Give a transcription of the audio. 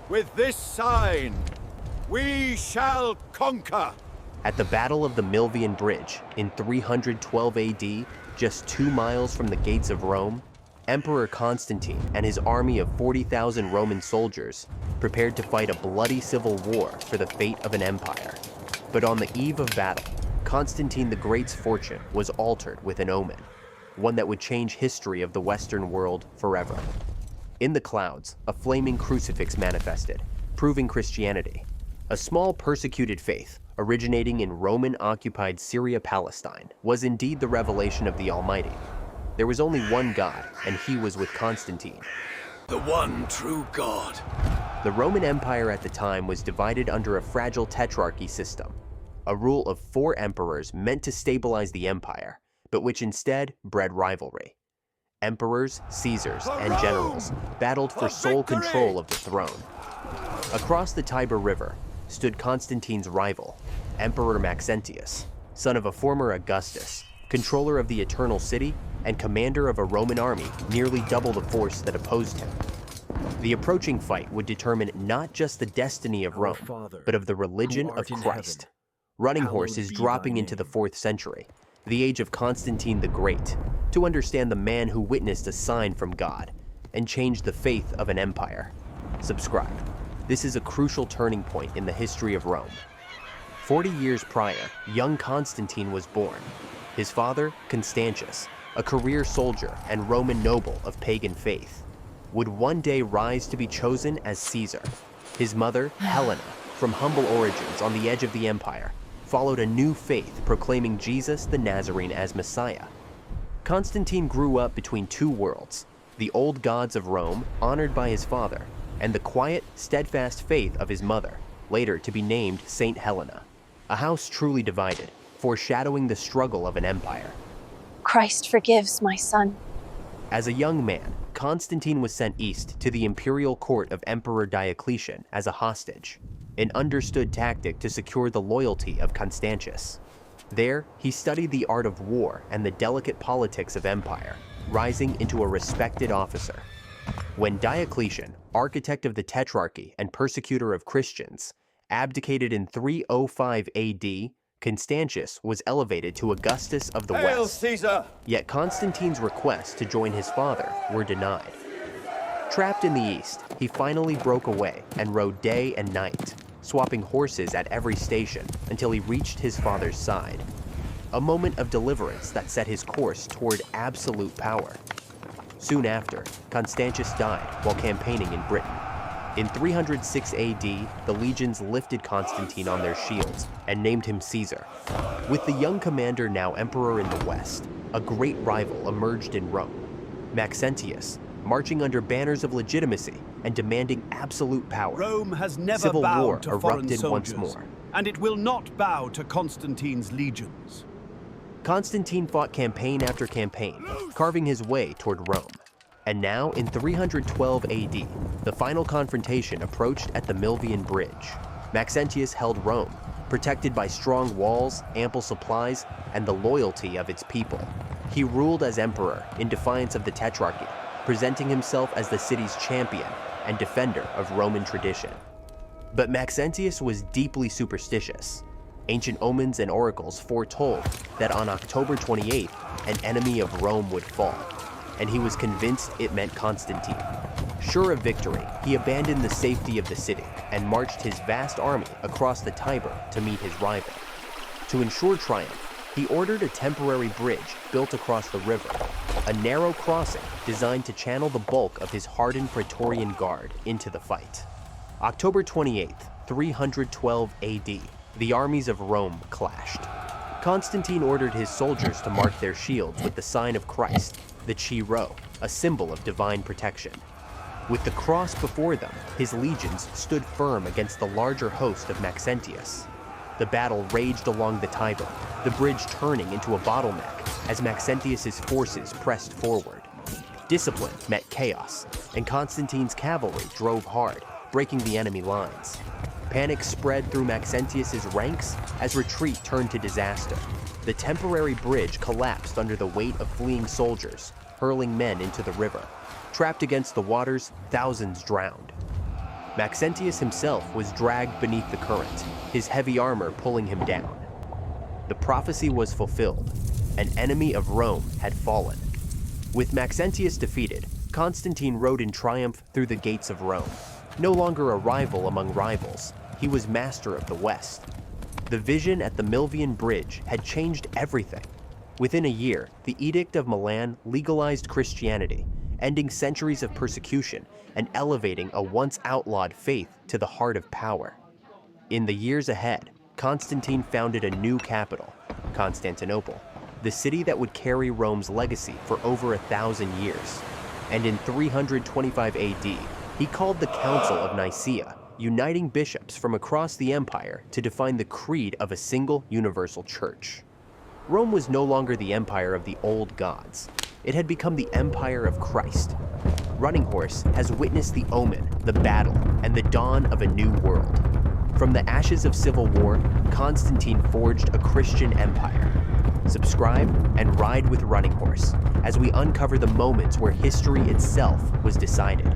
With this sign, we shall conquer. At the Battle of the Milvian Bridge in 312 AD, just 2 miles from the gates of Rome, Emperor Constantine and his army of 40,000 Roman soldiers prepared to fight a bloody civil war for the fate of an empire. But on the eve of battle, Constantine the Great's fortune was altered with an omen, one that would change history of the Western world forever. In the clouds, a flaming crucifix manifested, proving Christianity, a small persecuted faith originating in Roman-occupied Syria-Palestine, was indeed the revelation of the Almighty. There was only one God, and he was with Constantine. The one true God. The Roman Empire at the time was divided under a fragile tetrarchy system, a rule of 4 emperors meant to stabilize the empire, but which instead bred rivalry. Emperors, Caesars, and generals battled for sole control of the throne. Across the Tiber River stood Constantine's rival, Emperor Maxentius, son of a former Augustus, controller of the Eternal City and commander of a Roman army nearly double the force that opposed him. The approaching fight would determine not just the destiny of Rome, but of the religion of Christ. Running horses dropping into the 4th century, the age of Constantine the Great, to understand the man who witnessed a sign from God and changed the faith of an empire. Subscribe. This is a crucial turning point in the history of Rome. 40 years prior, young Constantine was born. His father, Constantius, a career soldier and Roman noble of pagan faith, would one day rise to be chosen as Caesar. His mother, Helena, from humble origins on the edge of the empire, followed a new faith proclaiming Jesus the Nazarene as Messiah. Constantine grew up between 2 worlds, the old gods of Rome, honored by his father, and the quiet, steadfast faith of his mother, later to be named Saint Helena. A house truly divided, foreshadowing the struggle of an empire. Christ forgives, my son. As a young man, Constantine was sent east to the imperial court of Emperor Diocletian as a hostage, an understood tactic to secure the loyalty of Constantius. There, he studied the art of war and the delicate politics of empire, rising into a respected officer. When Diocletian, architect of the Tetrarchy and persecutor of Christians, abdicated in 305 AD, Constantius was elevated to Augustus of the Hail, West. Caesar! Yet Constantine's requests to join his father were denied. Trapped in the east, he finally broke away and rode day and night, swapping horses at every station until he reached his father's side. A moment of deliverance that set his course toward absolute power. Soon after, Constantius died while campaigning in Britain. In 306 AD, the legions lifted Constantine on their shields and named him Caesar. With the young commander now emperor in the west, a great rival emerged in Rome, Maxentius, marching under banners of legitimacy and demanding absolute power. Rome has never Civil bowed war to foreign erupted once soldiers, more. and it will not bow to Constantine's legions. Constantine fought campaign after campaign, carving his way toward Rome. And now, in 312 AD, the final confrontation approached at the Milvian Bridge. Maxentius held Rome, protected by strong walls, ample supplies, and the loyalty of its people. He ruled as emperor in defiance of the Tetrarchy, presenting himself as the city's champion and defender of Roman tradition. But Maxentius was deeply superstitious. Ancient omens and oracles foretold that on October 28th, an enemy of Rome would fall, and he was convinced it meant Constantine. Sure of victory, he abandoned the safety of the city and marched his vast army across the Tiber to meet his rival. To ensure triumph, he ordered a temporary bridge built across the river, a narrow crossing designed to channel the bulk of his hardened Praetorian Guard into the fight. October 28th, 312 AD, the armies of Rome clashed. Constantine ordered his soldiers to mark their shields with the sign of Christ, the Chi Rho, a symbol of divine protection. With the cross before them, his legions stood firm against the larger host of Maxentius. The battle raged along the Tiber, the bridge turning into a bottleneck as Maxentius's forces pressed forward. Discipline met chaos, and Constantine's cavalry drove hard, breaking the enemy lines. Panic spread through Maxentius's ranks as retreat turned to disaster. The temporary bridge collapsed under the weight of fleeing soldiers, hurling men into the river. Trapped against the waters, thousands drowned. Maxentius himself was dragged beneath the current, his heavy armor pulling him down. The prophecy was fulfilled. An enemy of Rome had fallen. With Maxentius defeated, Constantine rode in triumph through the gates of Rome. No longer a rival among rivals, he was master of the West. The vision at the Milvian Bridge had changed everything. Within a year, the Edict of Milan legalized Christianity, ending centuries of persecution and elevating a once outlawed faith to the heart of power. In the years ahead, Constantine founded a new capital, Constantinople, the city that would carry Rome's legacy for over 1,000 years. And in 325 AD, he called the Council of Nicaea, uniting bishops from across the empire to define the creed of a single universal church. Rome was no longer the empire of the old gods. It had become the empire of Christ. Running Horse has witnessed the omen, the battle, and the dawn of a new world. From the ashes of civil war, Constantine forged a Christian empire. Subscribe and ride with Running Horse as we uncover the moments where history itself was decided.